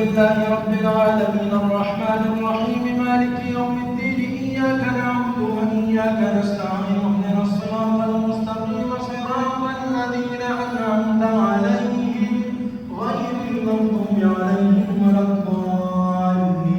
لله رب العالمين الرحمن الرحيم مالك يوم الدين إياك نعبد وإياك نستعين اهدنا الصراط المستقيم صراط الذين أنعمت عليهم غير المغضوب عليهم ولا الضالين।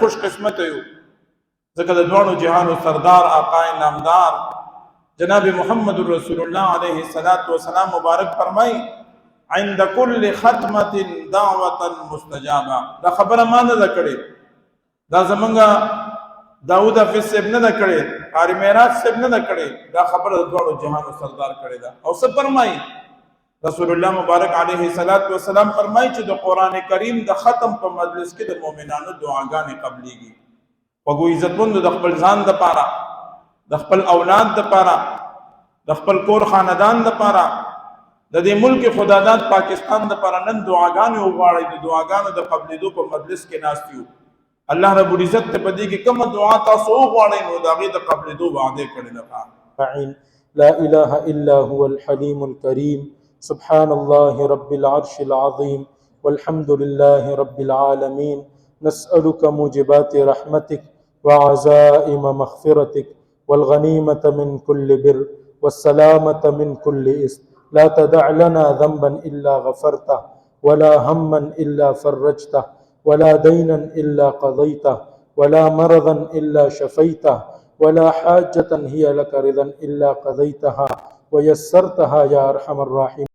خوش قسمت یو ځکه د دوانو جهانو سردار آقا نامدار جناب محمد رسول الله علیه الصلاۃ والسلام مبارک فرمای عند كل ختمه دعوه مستجابه. دا خبره ما نه کړې، دا زمونږه داؤد حافظ صاحب نه کړې، قاری معراج صاحب نه کړې، دا خبره د دوانو جهانو سردار کړې ده. او څه فرمای رسول الله مبارک علیه الصلاۃ والسلام فرمایي چې د قران کریم د ختم په مجلس کې د مؤمنانو دعاګانې قبليږي. وګو عزتمند د خپل ځان د پاره، د خپل اولاد د پاره، د خپل کور خاندان د پاره، د دې ملک خداداد پاکستان د پاره نن دعاګانې وغواړي. د دعاګانو د قبلېدو په مجلس کې ناست یو. الله رب العزت ته پدې کې کوم دعا تاسو وغواړئ نو د هغې د قبلېدو وعده کړې ده. لا اله الا هو الحليم الكريم، سبحان الله رب العرش العظيم، والحمد لله رب العالمين. نسألك موجبات رحمتك وعزائم مغفرتك والغنيمة من كل بر والسلامة من كل إثم. لا تدع لنا ذنبا إلا غفرته، ولا هما إلا فرجته، ولا دينا إلا قضيته، ولا مرضا إلا شفيته، ولا حاجة هي لك رضا إلا قضيتها ويسرتها يا أرحم الراحمين.